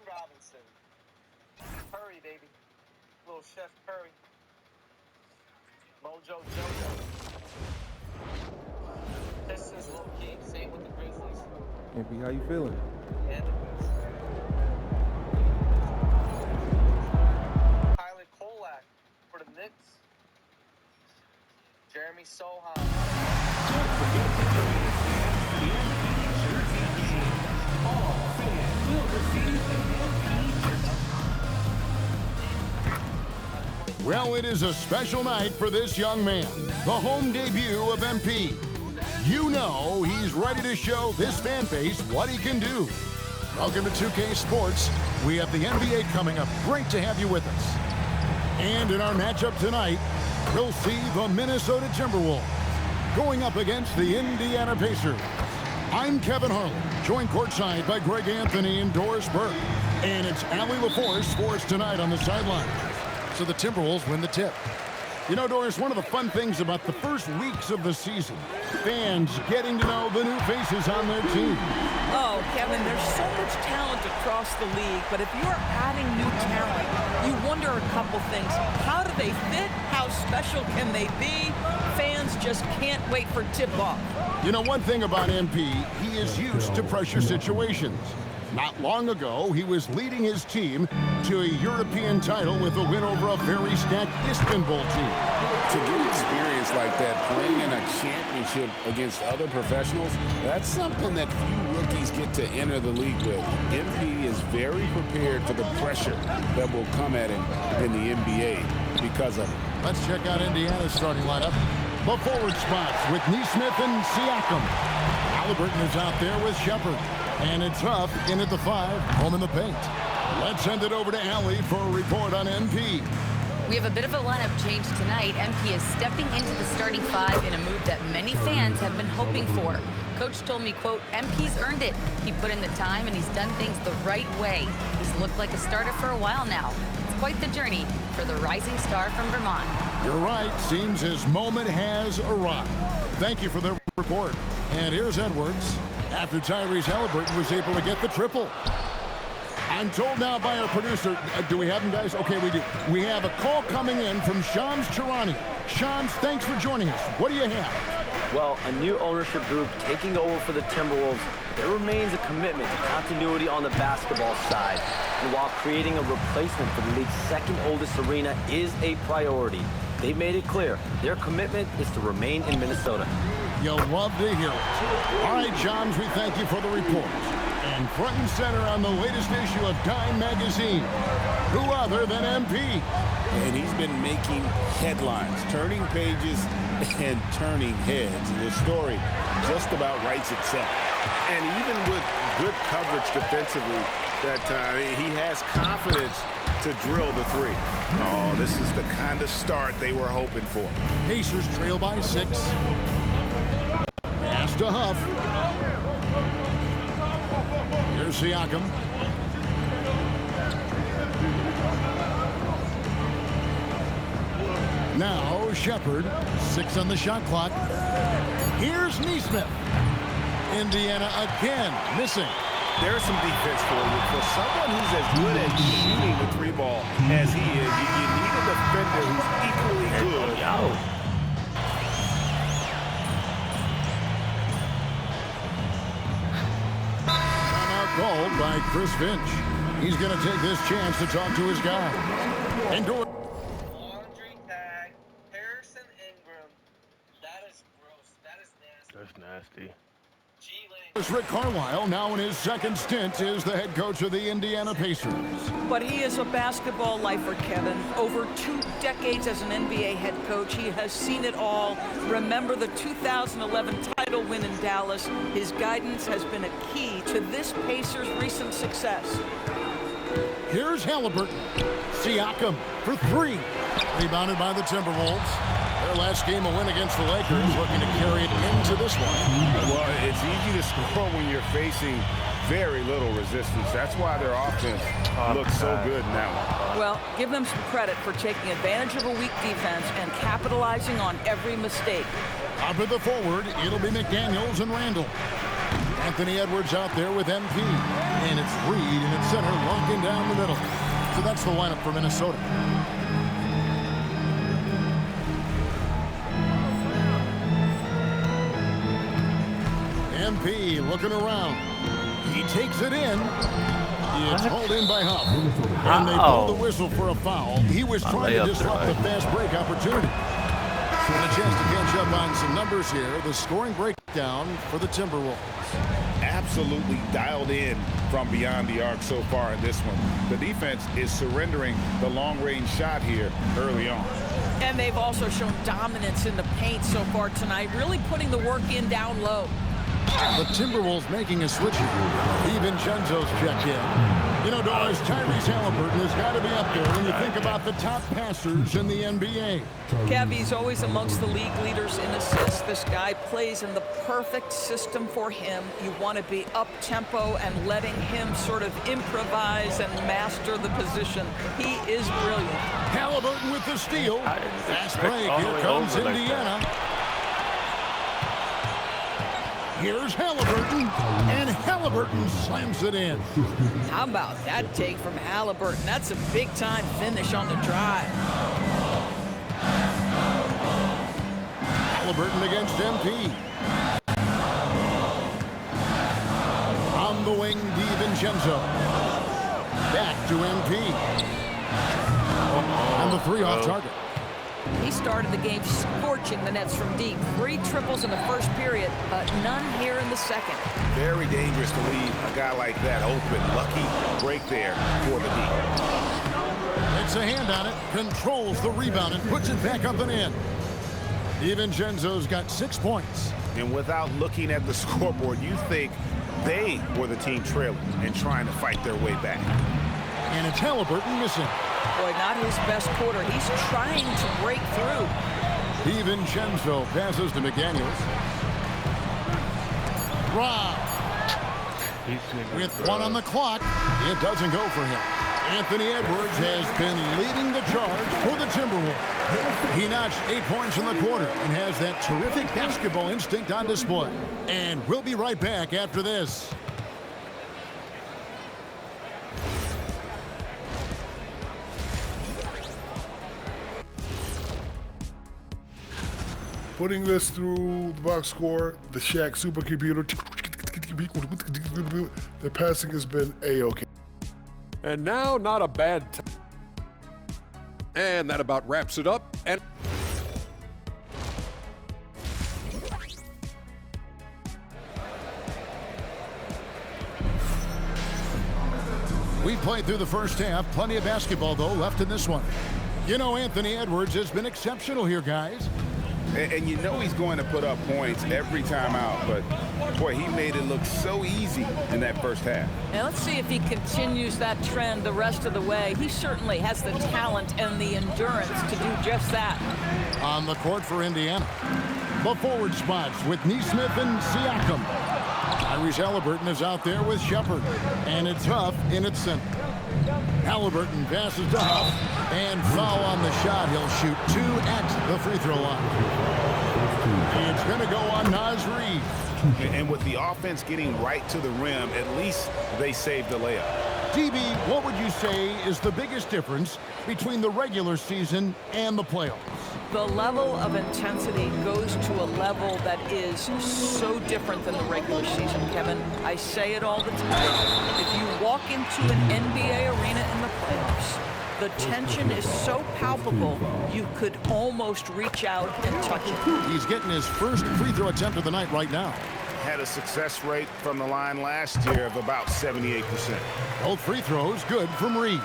Robinson. Curry, baby. Little Chef Curry. Mojo Jojo. Pistons low key. Same with the Grizzlies. MP, how you feeling? And the Bulls. Tyler Kolak for the Knicks. Jeremy Sohan. Well, it is a special night for this young man, the home debut of MP. You know he's ready to show this fan base what he can do. Welcome to 2K Sports. We have the NBA coming up. Great to have you with us. And in our matchup tonight, we'll see the Minnesota Timberwolves going up against the Indiana Pacers. I'm Kevin Harlan, joined courtside by Greg Anthony and Doris Burke. And it's Allie LaForce for us tonight on the sideline. So the Timberwolves win the tip. You know, Doris, one of the fun things about the first weeks of the season, fans getting to know the new faces on their team. Oh, Kevin, there's so much talent across the league, but if you're adding new talent, you wonder a couple things. How do they fit? How special can they be? Fans just can't wait for tip-off. You know, one thing about MP, he is used to pressure situations. Not long ago, he was leading his team to a European title with a win over a very stacked Istanbul team. To get experience like that, playing in a championship against other professionals, that's something that few rookies get to enter the league with. MP is very prepared for the pressure that will come at him in the NBA because of it. Let's check out Indiana's starting lineup. The forward spots with Nesmith and Siakam. Halliburton is out there with Shepard. And it's Huff in at the 5, home in the paint. Let's send it over to Allie for a report on MP. We have a bit of a lineup change tonight. MP is stepping into the starting 5 in a move that many fans have been hoping for. Coach told me, quote, MP's earned it. He put in the time and he's done things the right way. He's looked like a starter for a while now. It's quite the journey for the rising star from Vermont. You're right. Seems his moment has arrived. Thank you for the report. And here's Edwards. After Tyrese Halliburton was able to get the triple. I'm told now by our producer, do we have him, guys? Okay, we do. We have a call coming in from Shams Charania. Shams, thanks for joining us. What do you have? Well, a new ownership group taking over for the Timberwolves. There remains a commitment to continuity on the basketball side. And while creating a replacement for the league's second oldest arena is a priority, they've made it clear their commitment is to remain in Minnesota. You'll love to hear it. All right, Johns, we thank you for the report. And front and center on the latest issue of Dime Magazine, who other than MP? And he's been making headlines, turning pages and turning heads. The story just about writes itself. And even with good coverage defensively, that he has confidence to drill the 3. Oh, this is the kind of start they were hoping for. Pacers trail by 6. Pass to Huff. Here's Siakam. Now Shepard. 6 on the shot clock. Here's Nesmith. Indiana again missing. There's some defense for you. For someone who's as good at shooting the 3 ball as he is, you need a defender who's equally good. Called by Chris Finch. He's going to take this chance to talk to his guy. Laundry tag. Harrison Ingram. That is gross. That is nasty. That's nasty. Rick Carlisle, now in his second stint, is the head coach of the Indiana Pacers. But he is a basketball lifer, Kevin. Over 2 decades as an NBA head coach, he has seen it all. Remember the 2011 title win in Dallas. His guidance has been a key to this Pacers' recent success. Here's Halliburton. Siakam for 3. Rebounded by the Timberwolves. Their last game, a win against the Lakers, looking to carry it into this one. Well, it's easy to score when you're facing very little resistance. That's why their offense looks so good now. Well, give them some credit for taking advantage of a weak defense and capitalizing on every mistake. Up at the forward, it'll be McDaniels and Randall. Anthony Edwards out there with MP. And it's Reed in its center, locking down the middle. So that's the lineup for Minnesota. MP looking around. He takes it in. It's hauled in by Huff. And they blow the whistle for a foul. He was trying to disrupt the fast break opportunity. And a chance to catch up on some numbers here. The scoring breakdown for the Timberwolves. Absolutely dialed in from beyond the arc so far in this one. The defense is surrendering the long-range shot here early on. And they've also shown dominance in the paint so far tonight, really putting the work in down low. The Timberwolves making a switch here. DiVincenzo's checked in. You know, Doris, Tyrese Halliburton has got to be up there when you think about the top passers in the NBA. Kev, he's always amongst the league leaders in assists. This guy plays in the perfect system for him. You want to be up-tempo and letting him sort of improvise and master the position. He is brilliant. Halliburton with the steal. Fast break. Here comes Indiana. Here's Halliburton, and Halliburton slams it in. How about that take from Halliburton? That's a big-time finish on the drive. Halliburton against MP. On the wing, DiVincenzo. Back to MP. And the three off target. He started the game scorching the Nets from deep. 3 triples in the first period, but none here in the second. Very dangerous to leave a guy like that open. Lucky break there for the D. It's a hand on it, controls the rebound, and puts it back up and in. DiVincenzo's got 6 points. And without looking at the scoreboard, you think they were the team trailing and trying to fight their way back. And it's Halliburton missing. Boy, not his best quarter. He's trying to break through. DiVincenzo passes to McDaniels. Rob. With 1 on the clock, it doesn't go for him. Anthony Edwards has been leading the charge for the Timberwolves. He notched 8 points in the quarter and has that terrific basketball instinct on display. And we'll be right back after this. Putting this through the box score, the Shaq supercomputer, the passing has been A-OK. And now, not a bad time. And that about wraps it up. And We played through the first half. Plenty of basketball, though, left in this one. You know, Anthony Edwards has been exceptional here, guys. And you know he's going to put up points every time out, but boy, he made it look so easy in that first half. And let's see if he continues that trend the rest of the way. He certainly has the talent and the endurance to do just that. On the court for Indiana. The forward spots with Nesmith and Siakam. Tyrese Halliburton is out there with Shepard. And it's Huff in its center. Halliburton passes to Huff. And foul on the shot. He'll shoot 2 at the free throw line. It's going to go on Naz Reid. And with the offense getting right to the rim, at least they saved the layup. DB, what would you say is the biggest difference between the regular season and the playoffs? The level of intensity goes to a level that is so different than the regular season, Kevin. I say it all the time. If you walk into an NBA arena in the playoffs, the tension is so palpable, you could almost reach out and touch it. He's getting his first free throw attempt of the night right now. Had a success rate from the line last year of about 78%. Both free throws good from Reid.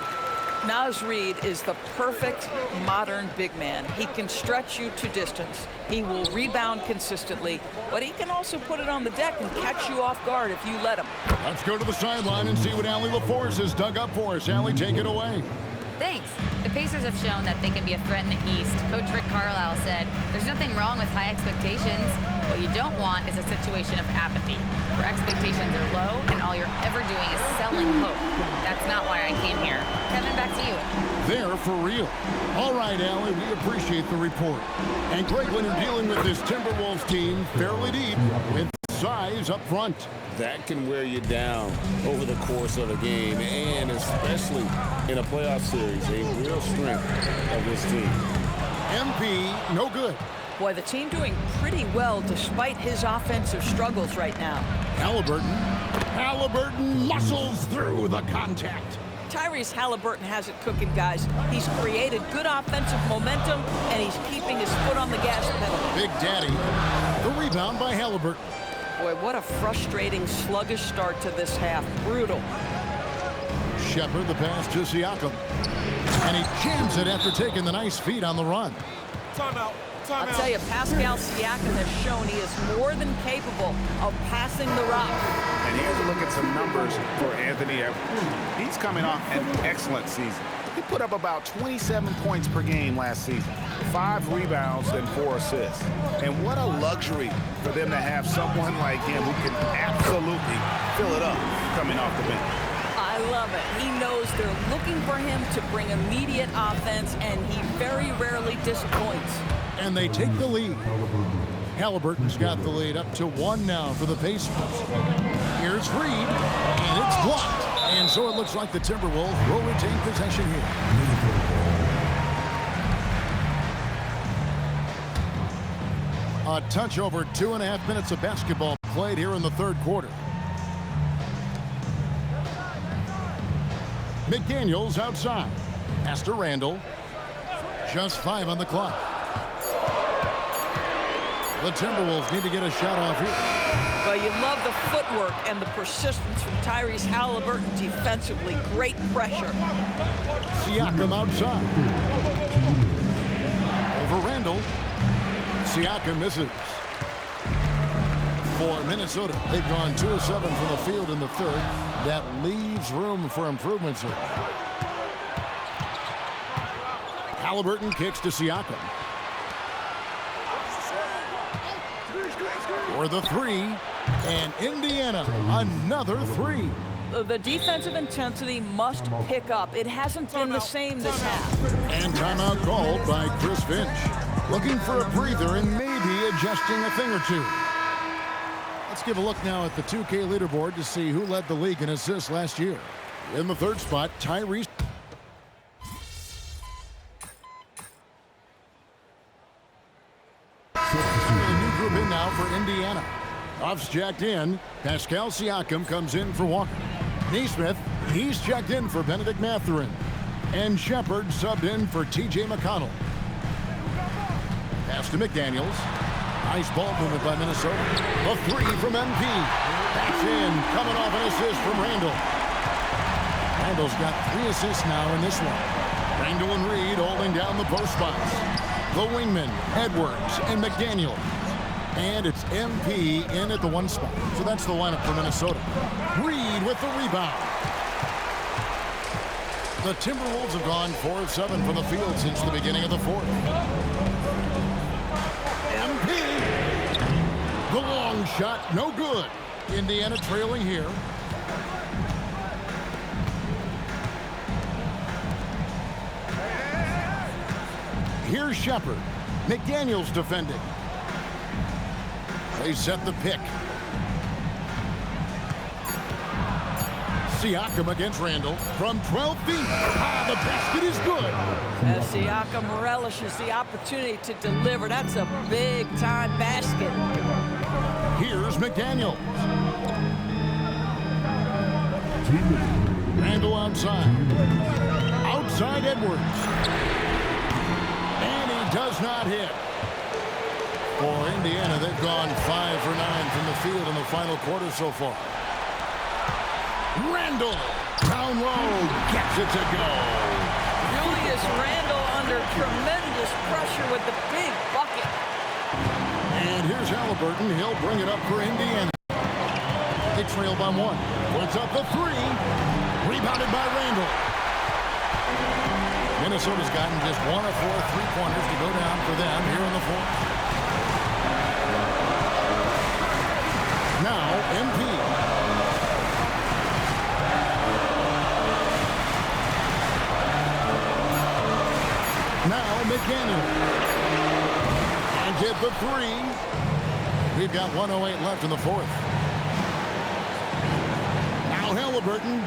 Naz Reid is the perfect modern big man. He can stretch you to distance. He will rebound consistently, but he can also put it on the deck and catch you off guard if you let him. Let's go to the sideline and see what Allie LaForce has dug up for us. Allie, take it away. Thanks. The Pacers have shown that they can be a threat in the East. Coach Rick Carlisle said, there's nothing wrong with high expectations. What you don't want is a situation of apathy, where expectations are low and all you're ever doing is selling hope. That's not why I came here. Kevin, back to you. There for real. All right, Allie, we appreciate the report. And Greg, when you're dealing with this Timberwolves team fairly deep with size up front. That can wear you down over the course of a game, and especially in a playoff series, a real strength of this team. MP, no good. Boy, the team doing pretty well despite his offensive struggles right now. Halliburton muscles through the contact. Tyrese Halliburton has it cooking, guys. He's created good offensive momentum, and he's keeping his foot on the gas pedal. Big Daddy. The rebound by Halliburton. Boy, what a frustrating, sluggish start to this half. Brutal. Shepherd the pass to Siakam. And he jams it after taking the nice feed on the run. Timeout. I'll tell you, Pascal Siakam has shown he is more than capable of passing the rock. And here's a look at some numbers for Anthony Edwards. He's coming off an excellent season. He put up about 27 points per game last season, 5 rebounds and 4 assists. And what a luxury for them to have someone like him who can absolutely fill it up coming off the bench. I love it. He knows they're looking for him to bring immediate offense, and he very rarely disappoints. And they take the lead. Halliburton's got the lead up to 1 now for the Pacers. Here's Reed, and it's blocked. And so it looks like the Timberwolves will retain possession here. A touch over 2.5 minutes of basketball played here in the third quarter. McDaniels outside. Pass to Randall. Just 5 on the clock. The Timberwolves need to get a shot off here. Well, you love the footwork and the persistence from Tyrese Halliburton defensively. Great pressure. Siakam outside. Over Randall. Siakam misses. For Minnesota, they've gone 2 of 7 from the field in the third. That leaves room for improvements here. Halliburton kicks to Siakam. For the 3, and Indiana, another 3. The defensive intensity must pick up. It hasn't been the same this half. And timeout called by Chris Finch. Looking for a breather and maybe adjusting a thing or two. Let's give a look now at the 2K leaderboard to see who led the league in assists last year. In the third spot, Tyrese. A new group in now for Indiana. Off's jacked in. Pascal Siakam comes in for Walker. Neesmith, he's checked in for Benedict Mathurin. And Shepherd subbed in for TJ McConnell. Pass to McDaniels. Nice ball movement by Minnesota. The 3 from MP. That's in. Coming off an assist from Randall. Randall's got 3 assists now in this one. Randall and Reed holding down the post spots. The wingman, Edwards, and McDaniel. And it's MP in at the 1 spot. So that's the lineup for Minnesota. Reed with the rebound. The Timberwolves have gone 4 of 7 from the field since the beginning of the fourth. MP. The long shot, no good. Indiana trailing here. Here's Shepherd. McDaniels defending. They set the pick. Siakam against Randall from 12 feet. The basket is good. As Siakam relishes the opportunity to deliver. That's a big-time basket. Here's McDaniels. Randall outside. Outside Edwards. And he does not hit. For Indiana, they've gone 5 for 9 from the field in the final quarter so far. Randall, down low, gets it to go. Julius Randall under tremendous pressure with the big bucket. And here's Halliburton. He'll bring it up for Indiana. They trail by 1. Puts up the 3. Rebounded by Randall. Minnesota's gotten just 1 of 4 3-pointers to go down for them here in the fourth. Now, MP. Now, McDaniel. And get the 3. We've got 1:08 left in the fourth. Now Halliburton.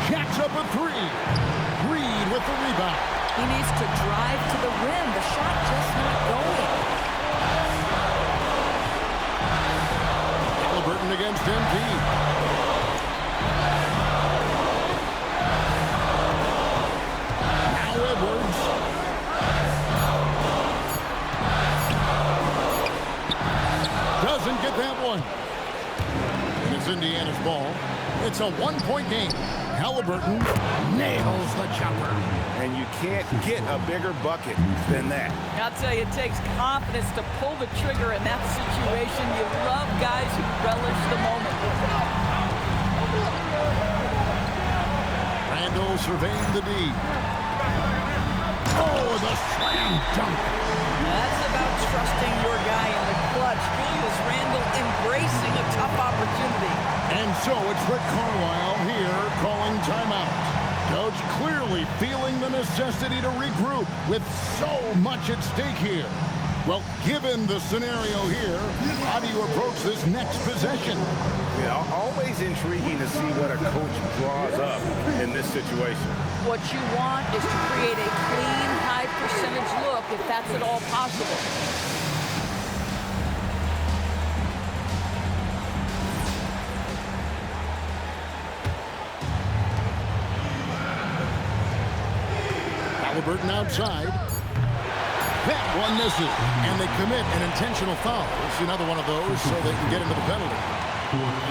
Jacks up a three. Reed with the rebound. He needs to drive to the rim. The shot just not going. Halliburton against MP. Now Edwards. Doesn't get that one. And it's Indiana's ball. It's a one-point game. Halliburton nails the jumper. And you can't get a bigger bucket than that. I'll tell you, it takes confidence to pull the trigger in that situation. You love guys who relish the moment. Randall surveying the D. Oh, the slam dunk. That's about trusting your guy in the clutch. Julius Randle embracing a tough opportunity. And so it's Rick Carlisle here calling timeout. Coach clearly feeling the necessity to regroup with so much at stake here. Well, given the scenario here, how do you approach this next possession? Yeah, always intriguing to see what a coach draws up in this situation. What you want is to create a clean, high percentage look if that's at all possible. Halliburton outside. That one misses, and they commit an intentional foul. It's another one of those so they can get into the penalty.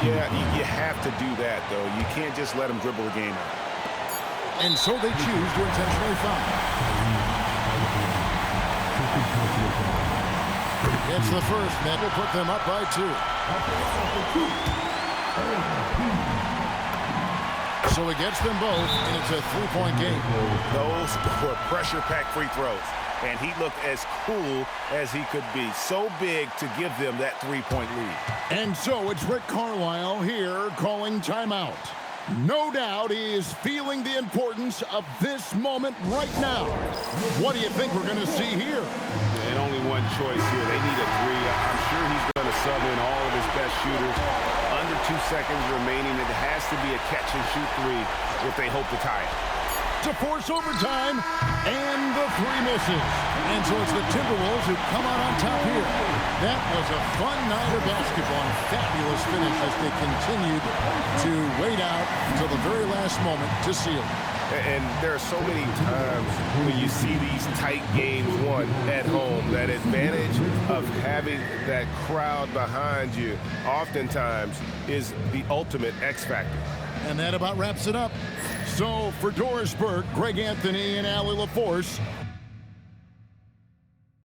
Yeah, you have to do that, though. You can't just let them dribble the game out. And so they choose to intentionally foul. It's the first, and that will put them up by 2. So he gets them both, and it's a 3-point game. Those were pressure-packed free throws, and he looked as cool as he could be. So big to give them that 3-point lead. And so it's Rick Carlisle here calling timeout. No doubt he is feeling the importance of this moment right now. What do you think we're going to see here? And only one choice here. They need a 3. I'm sure he's going to sub in all of his best shooters. Under 2 seconds remaining. It has to be a catch-and-shoot 3 if they hope to tie it. To force overtime, and the 3 misses. And so it's the Timberwolves who come out on top here. That was a fun night of basketball. Fabulous finish as they continued to wait out until the very last moment to seal it. And there are so many times when you see these tight games won at home, that advantage of having that crowd behind you oftentimes is the ultimate X factor. And that about wraps it up. So for Doris Burke, Greg Anthony, and Allie LaForce,